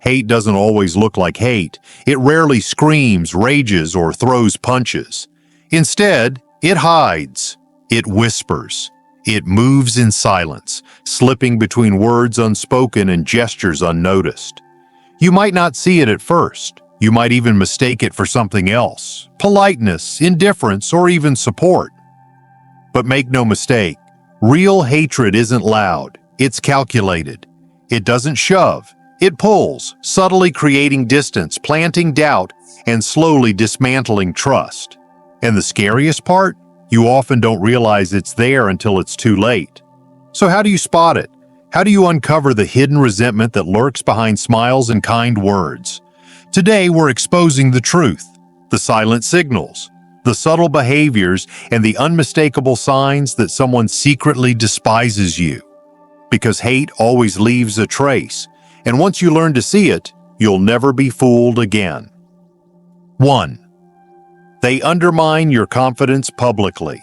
Hate doesn't always look like hate. It rarely screams, rages, or throws punches. Instead, it hides. It whispers. It moves in silence, slipping between words unspoken and gestures unnoticed. You might not see it at first. You might even mistake it for something else, politeness, indifference, or even support. But make no mistake, real hatred isn't loud. It's calculated. It doesn't shove. It pulls, subtly creating distance, planting doubt, and slowly dismantling trust. And the scariest part? You often don't realize it's there until it's too late. So how do you spot it? How do you uncover the hidden resentment that lurks behind smiles and kind words? Today, we're exposing the truth, the silent signals, the subtle behaviors, and the unmistakable signs that someone secretly despises you. Because hate always leaves a trace, and once you learn to see it, you'll never be fooled again. 1. They undermine your confidence publicly.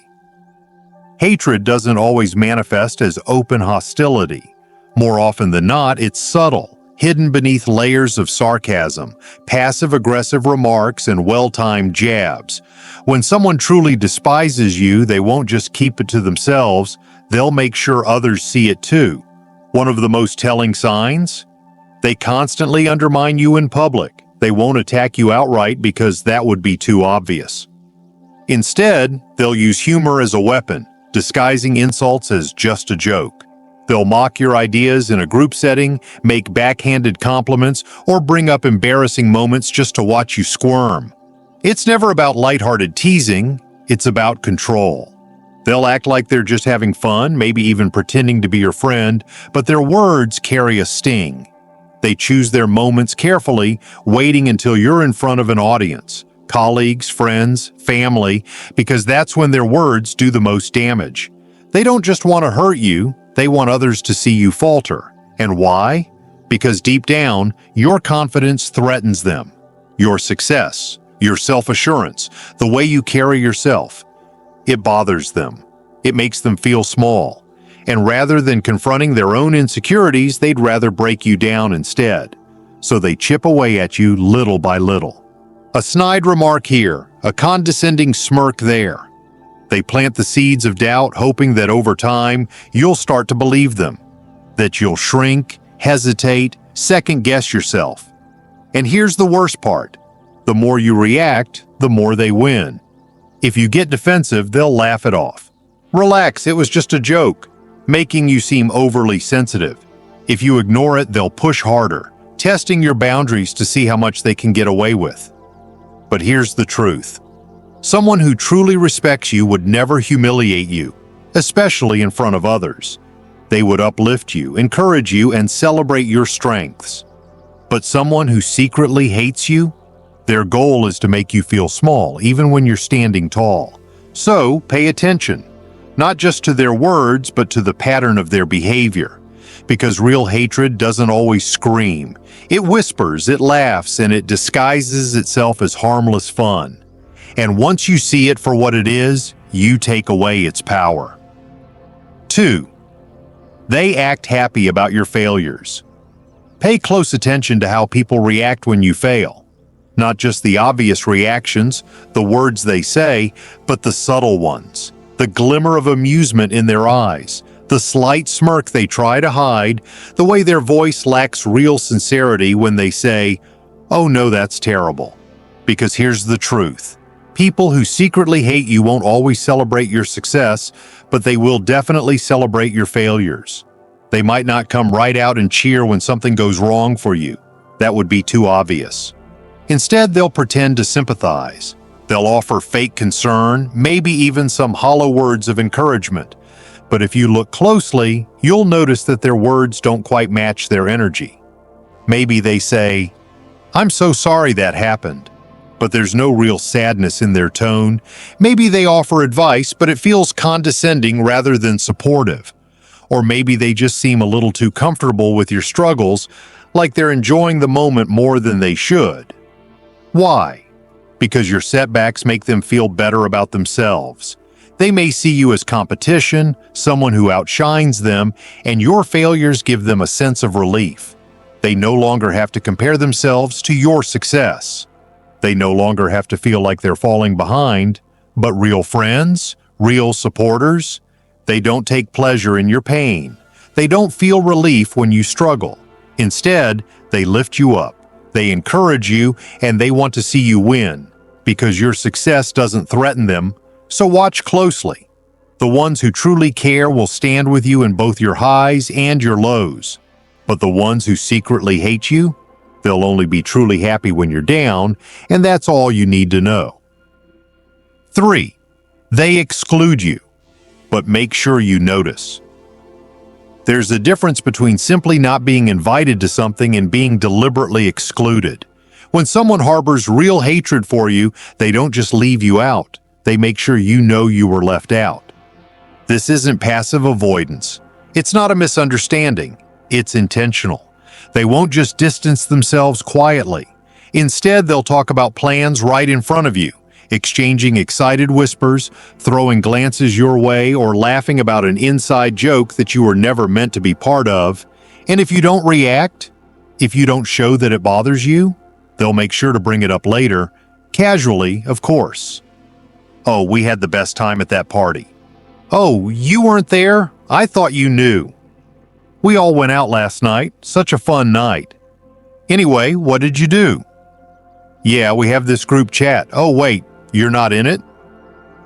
Hatred doesn't always manifest as open hostility. More often than not, it's subtle, hidden beneath layers of sarcasm, passive-aggressive remarks, and well-timed jabs. When someone truly despises you, they won't just keep it to themselves, they'll make sure others see it too. One of the most telling signs? They constantly undermine you in public. They won't attack you outright because that would be too obvious. Instead, they'll use humor as a weapon, disguising insults as just a joke. They'll mock your ideas in a group setting, make backhanded compliments, or bring up embarrassing moments just to watch you squirm. It's never about lighthearted teasing, it's about control. They'll act like they're just having fun, maybe even pretending to be your friend, but their words carry a sting. They choose their moments carefully, waiting until you're in front of an audience, colleagues, friends, family, because that's when their words do the most damage. They don't just want to hurt you, they want others to see you falter. And why? Because deep down, your confidence threatens them. Your success, your self-assurance, the way you carry yourself. It bothers them. It makes them feel small. And rather than confronting their own insecurities, they'd rather break you down instead. So they chip away at you little by little. A snide remark here, a condescending smirk there. They plant the seeds of doubt, hoping that over time, you'll start to believe them. That you'll shrink, hesitate, second-guess yourself. And here's the worst part. The more you react, the more they win. If you get defensive, they'll laugh it off. Relax, it was just a joke, making you seem overly sensitive. If you ignore it, they'll push harder, testing your boundaries to see how much they can get away with. But here's the truth. Someone who truly respects you would never humiliate you, especially in front of others. They would uplift you, encourage you, and celebrate your strengths. But someone who secretly hates you, their goal is to make you feel small, even when you're standing tall. So, pay attention. Not just to their words, but to the pattern of their behavior. Because real hatred doesn't always scream. It whispers, it laughs, and it disguises itself as harmless fun. And once you see it for what it is, you take away its power. 2. They act happy about your failures. Pay close attention to how people react when you fail. Not just the obvious reactions, the words they say, but the subtle ones. The glimmer of amusement in their eyes, the slight smirk they try to hide, the way their voice lacks real sincerity when they say, "Oh no, that's terrible." Because here's the truth. People who secretly hate you won't always celebrate your success, but they will definitely celebrate your failures. They might not come right out and cheer when something goes wrong for you. That would be too obvious. Instead, they'll pretend to sympathize. They'll offer fake concern, maybe even some hollow words of encouragement. But if you look closely, you'll notice that their words don't quite match their energy. Maybe they say, "I'm so sorry that happened," but there's no real sadness in their tone. Maybe they offer advice, but it feels condescending rather than supportive. Or maybe they just seem a little too comfortable with your struggles, like they're enjoying the moment more than they should. Why? Because your setbacks make them feel better about themselves. They may see you as competition, someone who outshines them, and your failures give them a sense of relief. They no longer have to compare themselves to your success. They no longer have to feel like they're falling behind, but real friends, real supporters, they don't take pleasure in your pain. They don't feel relief when you struggle. Instead, they lift you up, they encourage you, and they want to see you win, because your success doesn't threaten them. So watch closely. The ones who truly care will stand with you in both your highs and your lows. But the ones who secretly hate you, they'll only be truly happy when you're down, and that's all you need to know. 3. They exclude you, but make sure you notice. There's a difference between simply not being invited to something and being deliberately excluded. When someone harbors real hatred for you, they don't just leave you out. They make sure you know you were left out. This isn't passive avoidance. It's not a misunderstanding. It's intentional. They won't just distance themselves quietly. Instead, they'll talk about plans right in front of you, exchanging excited whispers, throwing glances your way, or laughing about an inside joke that you were never meant to be part of. And if you don't react, if you don't show that it bothers you, they'll make sure to bring it up later, casually, of course. Oh, we had the best time at that party. Oh, you weren't there? I thought you knew. We all went out last night. Such a fun night. Anyway, what did you do? Yeah, we have this group chat. Oh, wait, you're not in it?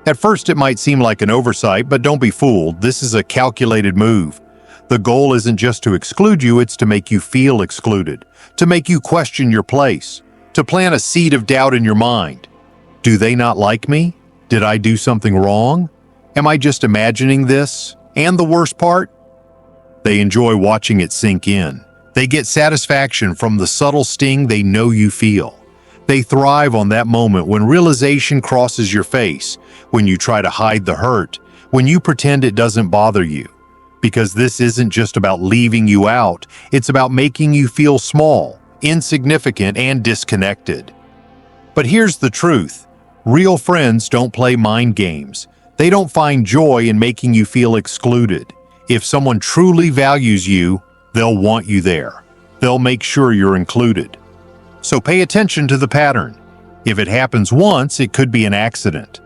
At first, it might seem like an oversight, but don't be fooled. This is a calculated move. The goal isn't just to exclude you, it's to make you feel excluded, to make you question your place, to plant a seed of doubt in your mind. Do they not like me? Did I do something wrong? Am I just imagining this? And the worst part? They enjoy watching it sink in. They get satisfaction from the subtle sting they know you feel. They thrive on that moment when realization crosses your face, when you try to hide the hurt, when you pretend it doesn't bother you. Because this isn't just about leaving you out, it's about making you feel small, insignificant, and disconnected. But here's the truth. Real friends don't play mind games. They don't find joy in making you feel excluded. If someone truly values you, they'll want you there. They'll make sure you're included. So pay attention to the pattern. If it happens once, it could be an accident.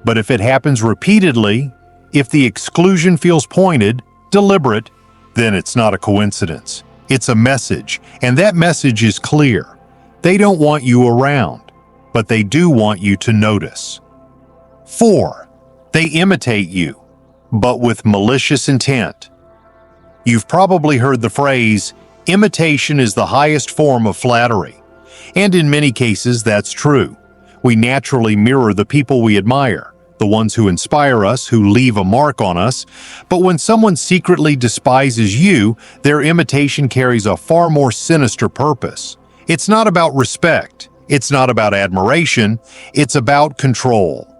But if it happens repeatedly, if the exclusion feels pointed, deliberate, then it's not a coincidence. It's a message, and that message is clear. They don't want you around, but they do want you to notice. 4. They imitate you, but with malicious intent. You've probably heard the phrase, imitation is the highest form of flattery. And in many cases, that's true. We naturally mirror the people we admire, the ones who inspire us, who leave a mark on us. But when someone secretly despises you, their imitation carries a far more sinister purpose. It's not about respect. It's not about admiration. It's about control.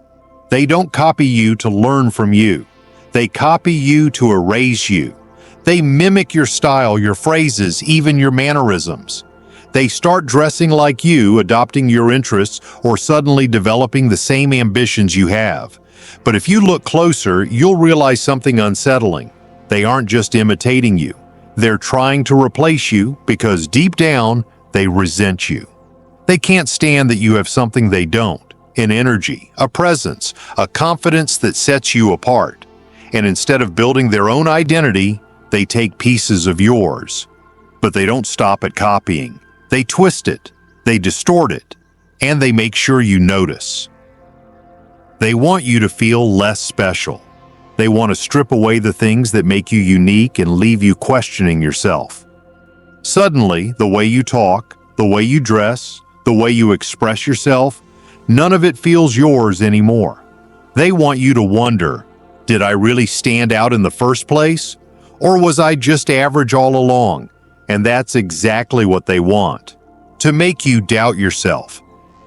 They don't copy you to learn from you. They copy you to erase you. They mimic your style, your phrases, even your mannerisms. They start dressing like you, adopting your interests, or suddenly developing the same ambitions you have. But if you look closer, you'll realize something unsettling. They aren't just imitating you. They're trying to replace you because deep down, they resent you. They can't stand that you have something they don't, an energy, a presence, a confidence that sets you apart. And instead of building their own identity, they take pieces of yours. But they don't stop at copying. They twist it, they distort it, and they make sure you notice. They want you to feel less special. They want to strip away the things that make you unique and leave you questioning yourself. Suddenly, the way you talk, the way you dress, the way you express yourself, none of it feels yours anymore. They want you to wonder, did I really stand out in the first place? Or was I just average all along? And that's exactly what they want, to make you doubt yourself.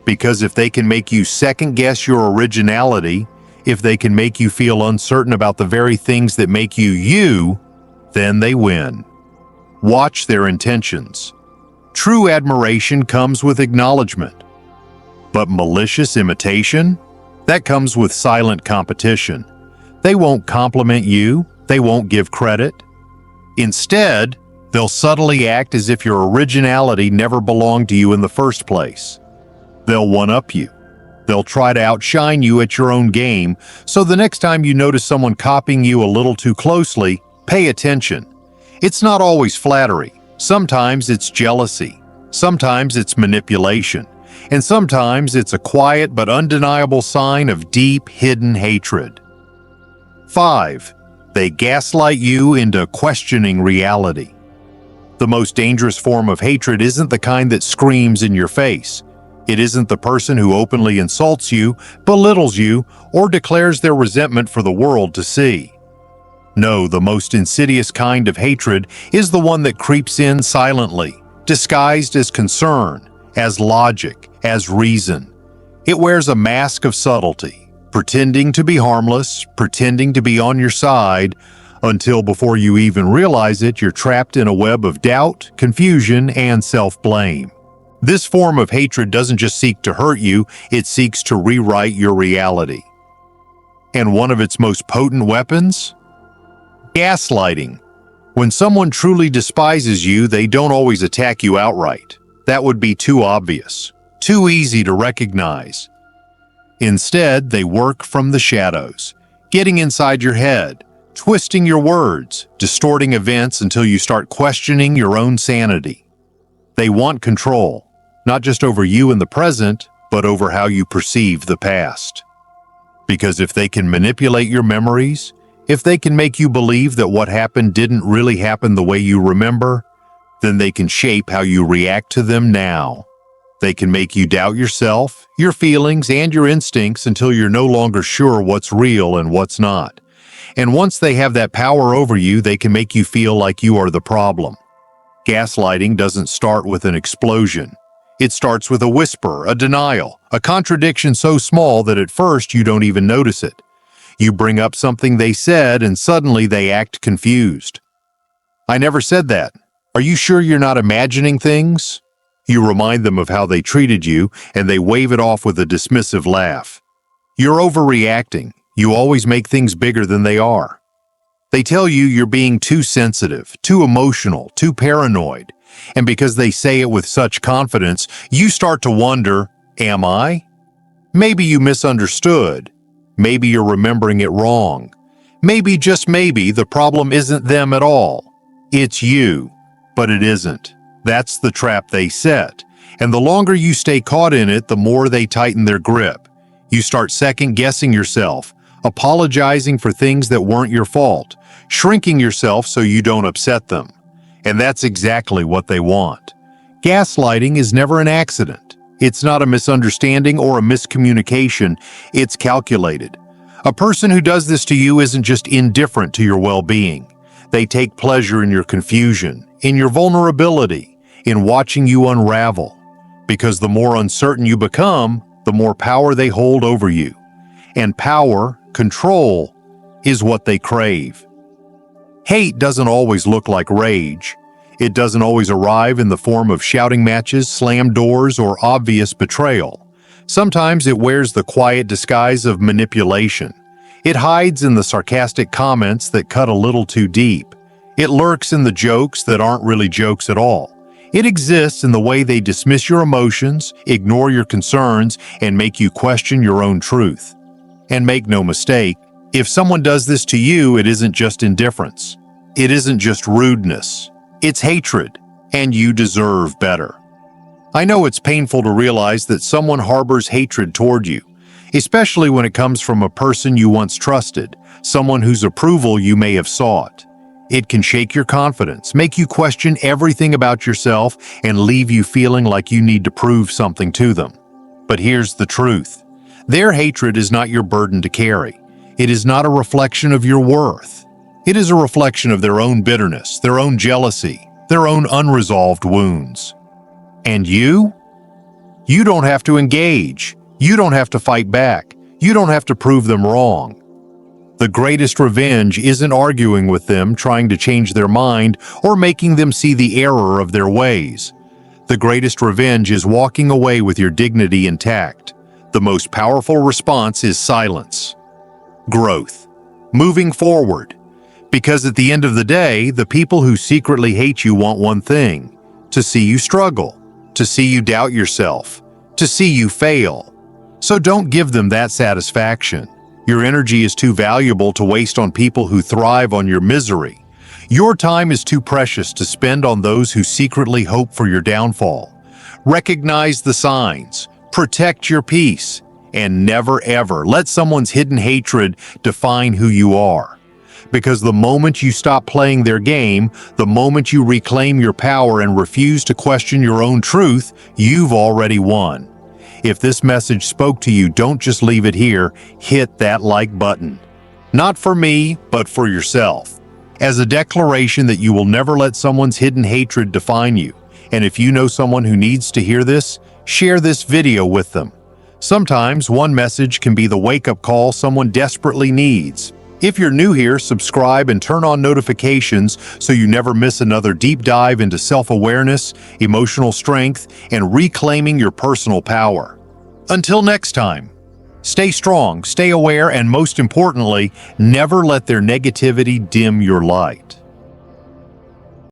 Because if they can make you second-guess your originality, if they can make you feel uncertain about the very things that make you you, then they win. Watch their intentions. True admiration comes with acknowledgement. But malicious imitation? That comes with silent competition. They won't compliment you, they won't give credit. Instead, They'll subtly act as if your originality never belonged to you in the first place. They'll one-up you. They'll try to outshine you at your own game, so the next time you notice someone copying you a little too closely, pay attention. It's not always flattery. Sometimes it's jealousy. Sometimes it's manipulation. And sometimes it's a quiet but undeniable sign of deep, hidden hatred. 5. They gaslight you into questioning reality. The most dangerous form of hatred isn't the kind that screams in your face. It isn't the person who openly insults you, belittles you, or declares their resentment for the world to see. No, the most insidious kind of hatred is the one that creeps in silently, disguised as concern, as logic, as reason. It wears a mask of subtlety, pretending to be harmless, pretending to be on your side, until before you even realize it, you're trapped in a web of doubt, confusion, and self-blame. This form of hatred doesn't just seek to hurt you, it seeks to rewrite your reality. And one of its most potent weapons? Gaslighting. When someone truly despises you, they don't always attack you outright. That would be too obvious, too easy to recognize. Instead, they work from the shadows, getting inside your head, twisting your words, distorting events until you start questioning your own sanity. They want control, not just over you in the present, but over how you perceive the past. Because if they can manipulate your memories, if they can make you believe that what happened didn't really happen the way you remember, then they can shape how you react to them now. They can make you doubt yourself, your feelings, and your instincts until you're no longer sure what's real and what's not. And once they have that power over you, they can make you feel like you are the problem. Gaslighting doesn't start with an explosion. It starts with a whisper, a denial, a contradiction so small that at first you don't even notice it. You bring up something they said and suddenly they act confused. "I never said that. Are you sure you're not imagining things?" You remind them of how they treated you, and they wave it off with a dismissive laugh. "You're overreacting. You always make things bigger than they are." They tell you you're being too sensitive, too emotional, too paranoid. And because they say it with such confidence, you start to wonder, am I? Maybe you misunderstood. Maybe you're remembering it wrong. Maybe, just maybe, the problem isn't them at all. It's you. But it isn't. That's the trap they set. And the longer you stay caught in it, the more they tighten their grip. You start second-guessing yourself, apologizing for things that weren't your fault, shrinking yourself so you don't upset them. And that's exactly what they want. Gaslighting is never an accident. It's not a misunderstanding or a miscommunication. It's calculated. A person who does this to you isn't just indifferent to your well-being. They take pleasure in your confusion, in your vulnerability, in watching you unravel. Because the more uncertain you become, the more power they hold over you. And power, control, is what they crave. Hate doesn't always look like rage. It doesn't always arrive in the form of shouting matches, slammed doors, or obvious betrayal. Sometimes it wears the quiet disguise of manipulation. It hides in the sarcastic comments that cut a little too deep. It lurks in the jokes that aren't really jokes at all. It exists in the way they dismiss your emotions, ignore your concerns, and make you question your own truth. And make no mistake, if someone does this to you, it isn't just indifference. It isn't just rudeness. It's hatred, and you deserve better. I know it's painful to realize that someone harbors hatred toward you, especially when it comes from a person you once trusted, someone whose approval you may have sought. It can shake your confidence, make you question everything about yourself, and leave you feeling like you need to prove something to them. But here's the truth. Their hatred is not your burden to carry. It is not a reflection of your worth. It is a reflection of their own bitterness, their own jealousy, their own unresolved wounds. And you? You don't have to engage. You don't have to fight back. You don't have to prove them wrong. The greatest revenge isn't arguing with them, trying to change their mind, or making them see the error of their ways. The greatest revenge is walking away with your dignity intact. The most powerful response is silence. Growth. Moving forward. Because at the end of the day, the people who secretly hate you want one thing: to see you struggle, to see you doubt yourself, to see you fail. So don't give them that satisfaction. Your energy is too valuable to waste on people who thrive on your misery. Your time is too precious to spend on those who secretly hope for your downfall. Recognize the signs, protect your peace, and never ever let someone's hidden hatred define who you are. Because the moment you stop playing their game, the moment you reclaim your power and refuse to question your own truth, you've already won. If this message spoke to you, don't just leave it here, hit that like button. Not for me, but for yourself. As a declaration that you will never let someone's hidden hatred define you. And if you know someone who needs to hear this, share this video with them. Sometimes one message can be the wake-up call someone desperately needs. If you're new here, subscribe and turn on notifications so you never miss another deep dive into self-awareness, emotional strength, and reclaiming your personal power. Until next time, stay strong, stay aware, and most importantly, never let their negativity dim your light.